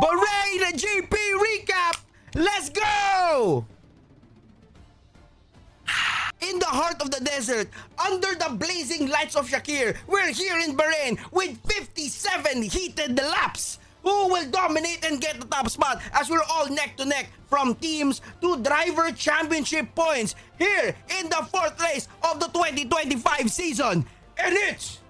Bahrain Gp Recap! Let's go! In the heart of the desert, under the blazing lights of Shakir, we're here in Bahrain with 57 heated laps. Who will dominate and get the top spot as we're all neck to neck from teams to driver championship points here in the fourth race of the 2025 season. And it's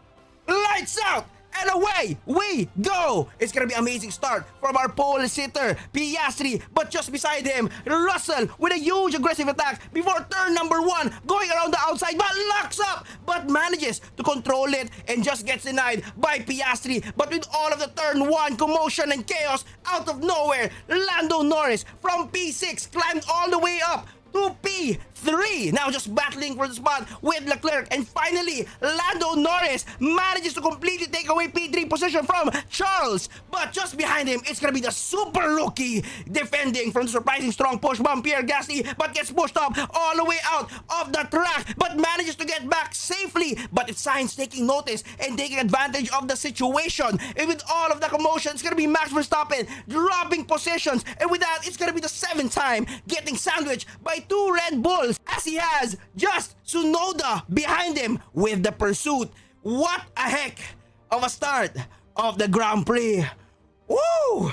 lights out! And away we go! It's gonna be an amazing start from our pole sitter, Piastri, but just beside him, Russell with a huge aggressive attack before turn number 1, going around the outside, but locks up, but manages to control it and just gets denied by Piastri. But with all of the turn 1 commotion and chaos, out of nowhere, Lando Norris from P6 climbed all the way up to P3, now just battling for the spot with Leclerc, and finally Lando Norris manages to completely take away P3 position from Charles, but just behind him it's gonna be the super rookie defending from the surprising strong push by Pierre Gasly, but gets pushed up all the way out of the track, but manages to get back safely. But it's Sainz taking notice and taking advantage of the situation, and with all of the commotion it's gonna be Max Verstappen dropping positions, and with that it's gonna be the 7th time getting sandwiched by 2 Red Bulls, as he has just Tsunoda behind him with the pursuit. What a heck of a start of the Grand Prix. Woo!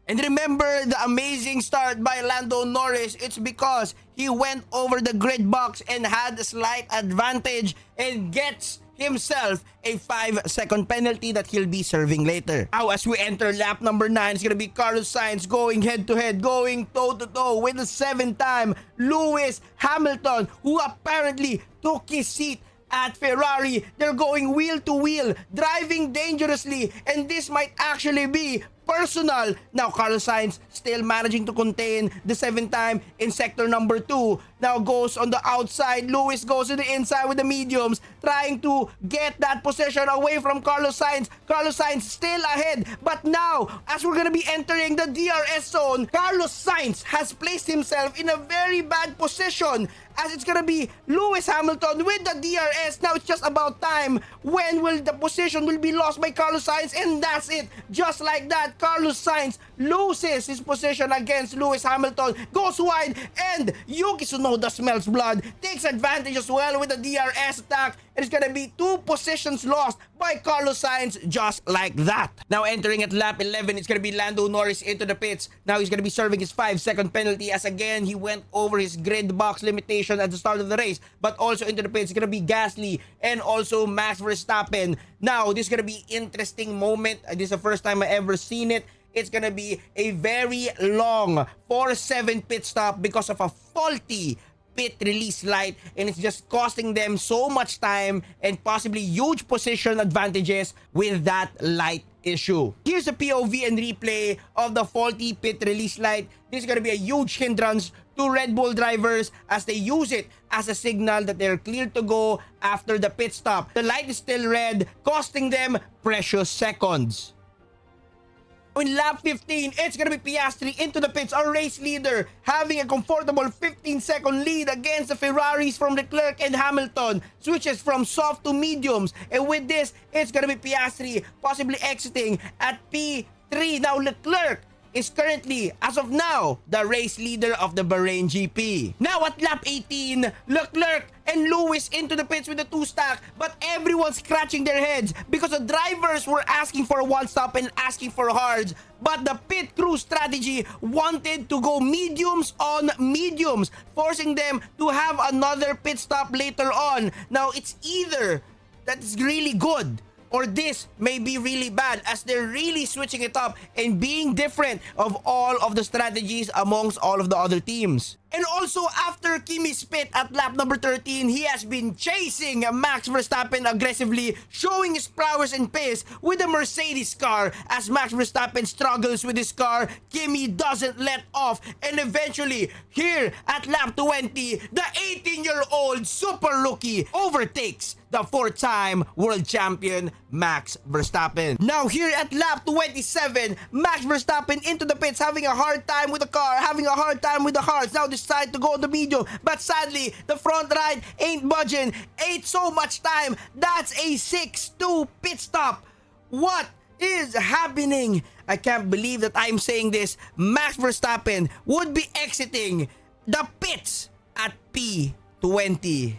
And remember the amazing start by Lando Norris, it's because he went over the grid box and had a slight advantage and gets himself a 5-second penalty that he'll be serving later. Now as we enter lap number 9, it's gonna be Carlos Sainz going head to head, going toe to toe with the 7th time Lewis Hamilton, who apparently took his seat at Ferrari. They're going wheel to wheel, driving dangerously, and this might actually be personal. Now Carlos Sainz still managing to contain the 7th time in sector number 2. Now goes on the outside, Lewis goes to the inside with the mediums, trying to get that possession away from Carlos Sainz. Carlos Sainz still ahead, but now as we're gonna be entering the DRS zone, Carlos Sainz has placed himself in a very bad position, as it's gonna be Lewis Hamilton with the DRS. Now it's just about time when will the position will be lost by Carlos Sainz, and that's it. Just like that, Carlos Sainz loses his position against Lewis Hamilton, goes wide, and Yuki Tsunoda smells blood, takes advantage as well with the DRS attack, and it's gonna be 2 positions lost by Carlos Sainz just like that. Now entering at lap 11, it's gonna be Lando Norris into the pits. Now he's gonna be serving his 5-second penalty, as again he went over his grid box limitation at the start of the race. But also into the pits, it's gonna be Gasly and also Max Verstappen. Now this is gonna be interesting moment. This is the first time I ever seen it. It's gonna be a very long 4-7 pit stop because of a faulty pit release light, and it's just costing them so much time and possibly huge position advantages with that light issue. Here's a POV and replay of the faulty pit release light. This is gonna be a huge hindrance to Red Bull drivers as they use it as a signal that they're clear to go after the pit stop. The light is still red, costing them precious seconds. In lap 15, it's gonna be Piastri into the pits, our race leader, having a comfortable 15-second lead against the Ferraris from Leclerc and Hamilton. Switches from soft to mediums, and with this, it's gonna be Piastri possibly exiting at P3. Now Leclerc is currently, as of now, the race leader of the Bahrain GP. Now at lap 18, Leclerc and Lewis into the pits with the 2 stack, but everyone's scratching their heads because the drivers were asking for a 1 stop and asking for hards, but the pit crew strategy wanted to go mediums on mediums, forcing them to have another pit stop later on. Now it's either that is really good or this may be really bad, as they're really switching it up and being different of all of the strategies amongst all of the other teams. And also, after Kimi's pit at lap number 13, he has been chasing Max Verstappen aggressively, showing his prowess and pace with the Mercedes car. As Max Verstappen struggles with his car, Kimi doesn't let off, and eventually, here at lap 20, the 18-year-old super rookie overtakes the 4-time world champion Max Verstappen. Now here at lap 27, Max Verstappen into the pits, having a hard time with the car, having a hard time with the hards. Now decide to go on the medium, but sadly the front right ain't budging. Ate so much time. That's a 6-2 pit stop. What is happening? I can't believe that I'm saying this. Max Verstappen would be exiting the pits at P20.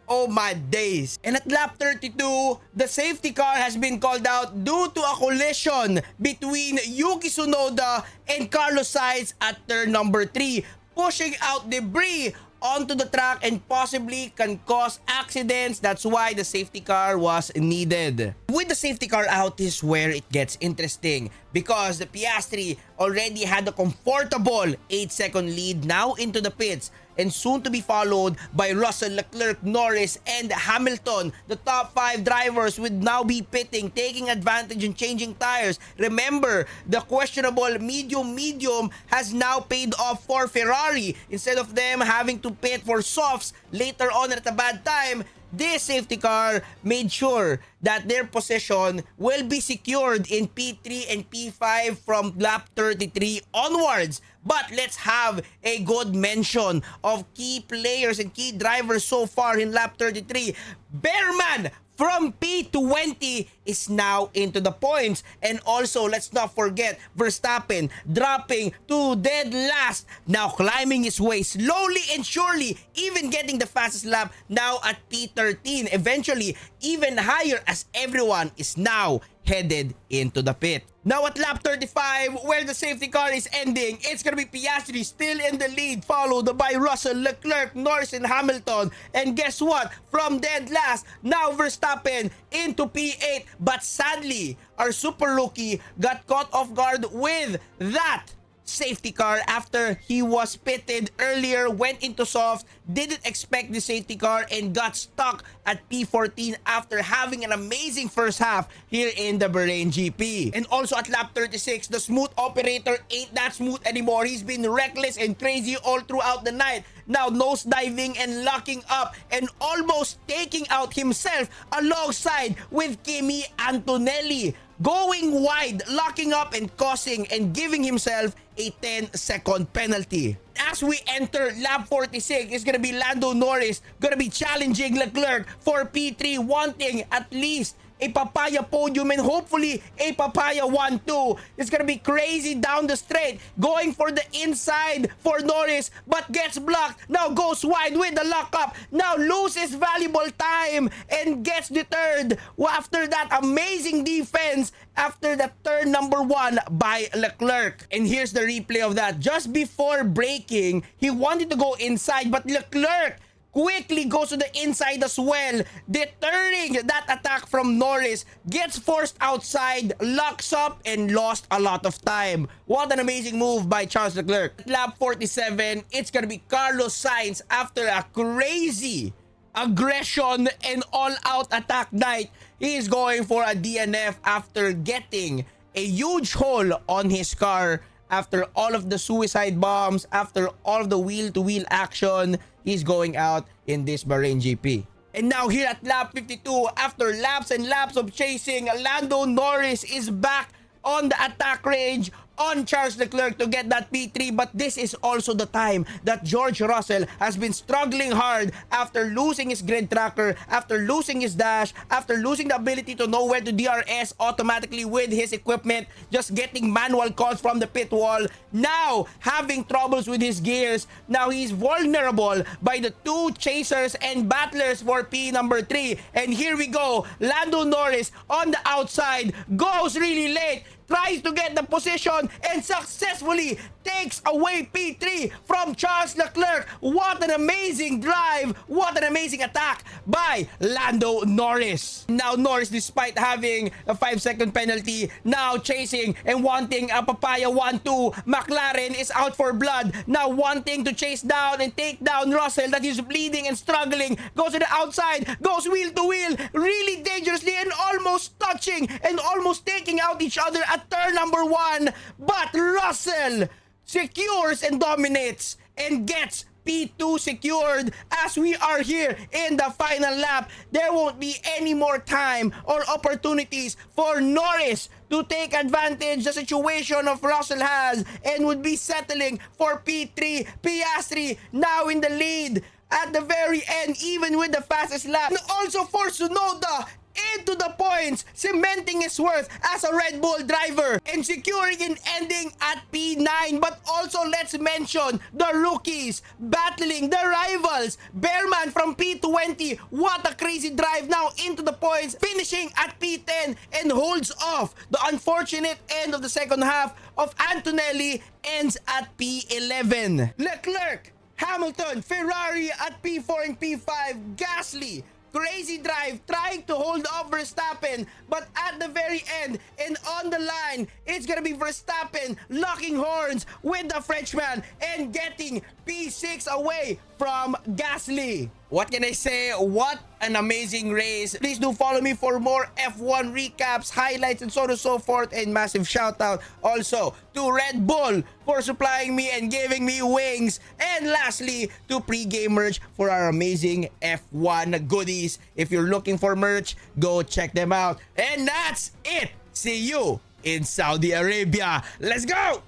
Oh my days. And at lap 32, the safety car has been called out due to a collision between Yuki Tsunoda and Carlos Sainz at turn number 3, pushing out debris onto the track and possibly can cause accidents. That's why the safety car was needed. With the safety car out is where it gets interesting, because the Piastri already had a comfortable 8-second lead now into the pits, and soon to be followed by Russell, Leclerc, Norris, and Hamilton. The top 5 drivers would now be pitting, taking advantage and changing tires. Remember, the questionable medium has now paid off for Ferrari. Instead of them having to pit for softs later on at a bad time, this safety car made sure that their position will be secured in P3 and P5 from lap 33 onwards. But let's have a good mention of key players and key drivers so far in lap 33. Bearman from P20 is now into the points. And also, let's not forget Verstappen dropping to dead last, now climbing his way slowly and surely, even getting the fastest lap now at P13. Eventually, even higher as everyone is now headed into the pit. Now at lap 35, where the safety car is ending, it's gonna be Piastri still in the lead, followed by Russell, Leclerc, Norris, and Hamilton. And guess what? From dead last, now Verstappen into P8. But sadly, our super rookie got caught off guard with that safety car after he was pitted earlier, went into soft, didn't expect the safety car, and got stuck at P14 after having an amazing first half here in the Bahrain GP. And also at lap 36, the smooth operator ain't that smooth anymore. He's been reckless and crazy all throughout the night. Now nose diving and locking up and almost taking out himself alongside with Kimi Antonelli. Going wide, locking up and causing and giving himself a 10-second penalty. As we enter lap 46, it's gonna be Lando Norris gonna be challenging Leclerc for P3, wanting at least a papaya podium and hopefully a papaya 1-2. It's gonna be crazy down the straight, going for the inside for Norris, but gets blocked. Now goes wide with the lockup. Now loses valuable time and gets deterred after that amazing defense after the turn number 1 by Leclerc. And here's the replay of that. Just before braking, he wanted to go inside, but Leclerc quickly goes to the inside as well, deterring that attack from Norris, gets forced outside, locks up, and lost a lot of time. What an amazing move by Charles Leclerc. At lap 47, it's gonna be Carlos Sainz after a crazy aggression and all-out attack night. He is going for a DNF after getting a huge hole on his car. After all of the suicide bombs, after all of the wheel-to-wheel action, he's going out in this Bahrain GP. And now here at lap 52, after laps and laps of chasing, Lando Norris is back on the attack range on Charles Leclerc to get that P3. But this is also the time that George Russell has been struggling hard after losing his grid tracker, after losing his dash, after losing the ability to know where to DRS automatically with his equipment, just getting manual calls from the pit wall, now having troubles with his gears. Now he's vulnerable by the 2 chasers and battlers for P number 3. And here we go, Lando Norris on the outside, goes really late, tries to get the position and successfully takes away P3 from Charles Leclerc. What an amazing drive, what an amazing attack by Lando Norris. Now Norris, despite having a 5-second penalty, now chasing and wanting a papaya 1-2. McLaren is out for blood, now wanting to chase down and take down Russell that is bleeding and struggling, goes to the outside, goes wheel to wheel really dangerously and almost touching and almost taking out each other at turn number 1. But Russell secures and dominates and gets P2 secured as we are here in the final lap. There won't be any more time or opportunities for Norris to take advantage the situation of Russell has and would be settling for P3. Piastri now in the lead at the very end, even with the fastest lap. And also for Tsunoda, into the points, cementing his worth as a Red Bull driver and securing an ending at P9. But also let's mention the rookies battling the rivals. Bearman from P20, what a crazy drive now into the points, finishing at P10 and holds off. The unfortunate end of the second half of Antonelli ends at P11. Leclerc, Hamilton, Ferrari at P4 and P5, Gasly, crazy drive, trying to hold off Verstappen, but at the very end and on the line, it's gonna be Verstappen locking horns with the Frenchman and getting P6 away from Gasly. What can I say? What an amazing race. Please do follow me for more F1 recaps, highlights, and so on and so forth. And massive shout out also to Red Bull for supplying me and giving me wings. And lastly, to Pre-Game Merch for our amazing F1 goodies. If you're looking for merch, go check them out. And that's it. See you in Saudi Arabia. Let's go!